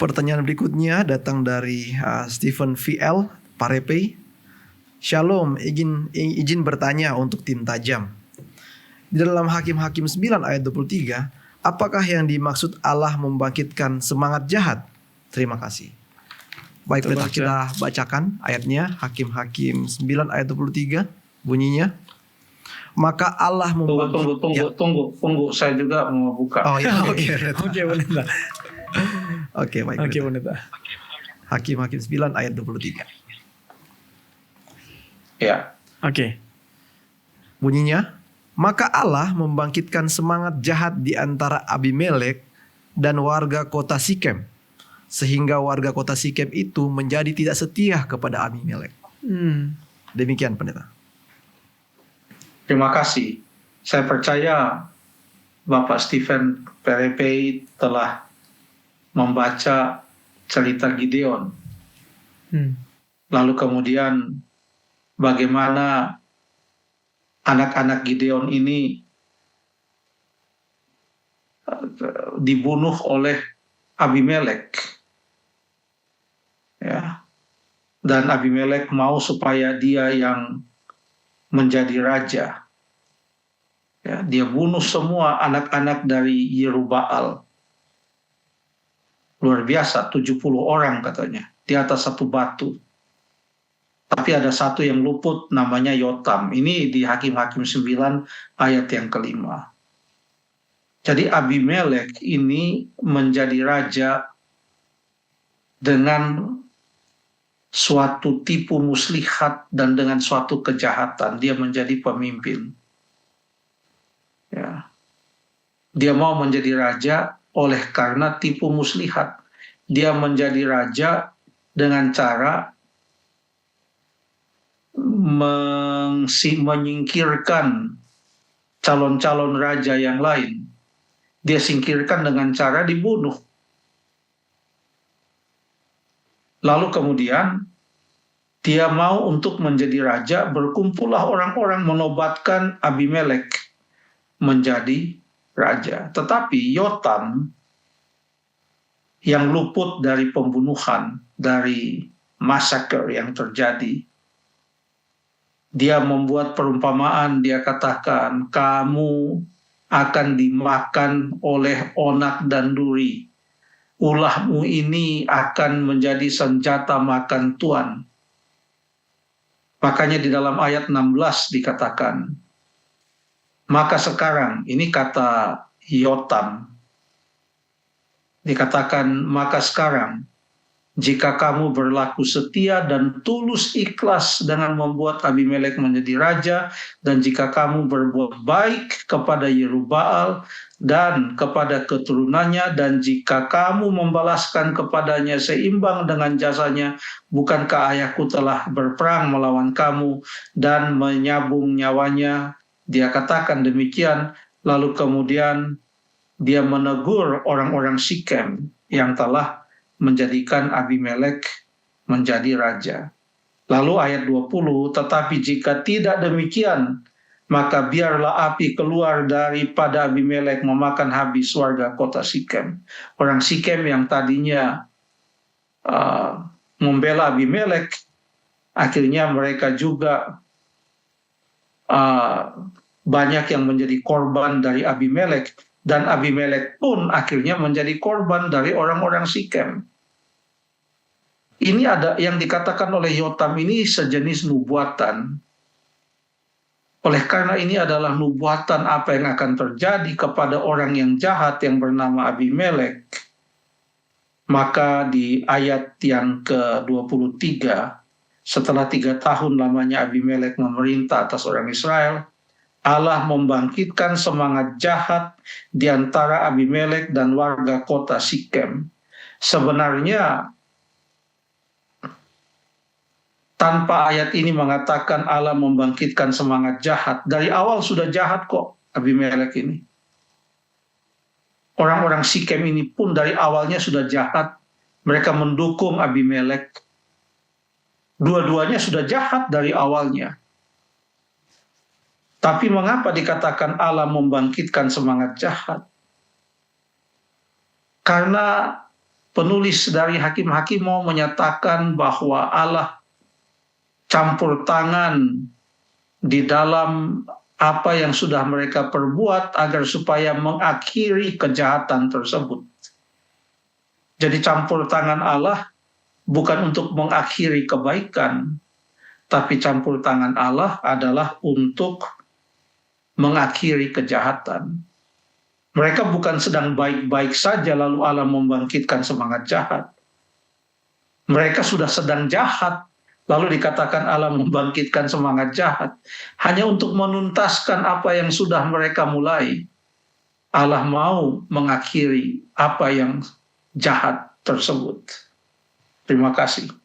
Pertanyaan berikutnya datang dari Stephen VL Parepei. Shalom, izin bertanya untuk tim tajam. Di dalam Hakim-Hakim 9 ayat 23, apakah yang dimaksud Allah membangkitkan semangat jahat? Terima kasih. Baik, kita bacakan ayatnya. Hakim-Hakim 9 ayat 23 bunyinya. Maka Allah Tunggu. Saya juga mau buka. Oh ya, oke. Boleh. Oke, baik. Oke, Pendeta. Hakim-Hakim 9 ayat 23. Ya. Oke. Bunyinya, maka Allah membangkitkan semangat jahat di antara Abimelek dan warga kota Sikem, sehingga warga kota Sikem itu menjadi tidak setia kepada Abimelek. Demikian, Pendeta. Terima kasih. Saya percaya Bapak Stephen Parepei telah membaca cerita Gideon. Lalu kemudian bagaimana anak-anak Gideon ini dibunuh oleh Abimelek. Ya. Dan Abimelek mau supaya dia yang menjadi raja. Ya, dia bunuh semua anak-anak dari Yerubbaal. Luar biasa, 70 orang katanya, di atas satu batu. Tapi ada satu yang luput, namanya Yotam. Ini di Hakim-Hakim 9 ayat yang kelima. Jadi Abimelek ini menjadi raja dengan suatu tipu muslihat dan dengan suatu kejahatan. Dia menjadi pemimpin. Ya. Dia mau menjadi raja oleh karena tipu muslihat. Dia menjadi raja dengan cara menyingkirkan calon-calon raja yang lain. Dia singkirkan dengan cara dibunuh. Lalu kemudian dia mau untuk menjadi raja, berkumpullah orang-orang menobatkan Abimelek menjadi raja. Tetapi Yotam yang luput dari pembunuhan, dari massacre yang terjadi, dia membuat perumpamaan, dia katakan, kamu akan dimakan oleh onak dan duri. Ulahmu ini akan menjadi senjata makan tuan. Makanya di dalam ayat 16 dikatakan, maka sekarang, ini kata Yotam, dikatakan, maka sekarang, jika kamu berlaku setia dan tulus ikhlas dengan membuat Abimelek menjadi raja, dan jika kamu berbuat baik kepada Yerubbaal dan kepada keturunannya, dan jika kamu membalaskan kepadanya seimbang dengan jasanya, bukankah ayahku telah berperang melawan kamu dan menyabung nyawanya? Dia katakan demikian, lalu kemudian dia menegur orang-orang Sikem yang telah menjadikan Abimelek menjadi raja. Lalu ayat 20, tetapi jika tidak demikian, maka biarlah api keluar daripada Abimelek memakan habis warga kota Sikem. Orang Sikem yang tadinya membela Abimelek, akhirnya mereka juga banyak yang menjadi korban dari Abimelek, dan Abimelek pun akhirnya menjadi korban dari orang-orang Sikem. Ini ada yang dikatakan oleh Yotam ini sejenis nubuatan. Oleh karena ini adalah nubuatan apa yang akan terjadi kepada orang yang jahat yang bernama Abimelek. Maka di ayat yang ke-23, setelah 3 tahun lamanya Abimelek memerintah atas orang Israel, Allah membangkitkan semangat jahat di antara Abimelek dan warga kota Sikem. Sebenarnya tanpa ayat ini mengatakan Allah membangkitkan semangat jahat. Dari awal sudah jahat kok Abimelek ini. Orang-orang Sikem ini pun dari awalnya sudah jahat. Mereka mendukung Abimelek. Dua-duanya sudah jahat dari awalnya. Tapi mengapa dikatakan Allah membangkitkan semangat jahat? Karena penulis dari Hakim-Hakim mau menyatakan bahwa Allah campur tangan di dalam apa yang sudah mereka perbuat agar supaya mengakhiri kejahatan tersebut. Jadi campur tangan Allah bukan untuk mengakhiri kebaikan, tapi campur tangan Allah adalah untuk mengakhiri kejahatan. Mereka bukan sedang baik-baik saja lalu Allah membangkitkan semangat jahat. Mereka sudah sedang jahat, lalu dikatakan Allah membangkitkan semangat jahat. Hanya untuk menuntaskan apa yang sudah mereka mulai. Allah mau mengakhiri apa yang jahat tersebut. Terima kasih.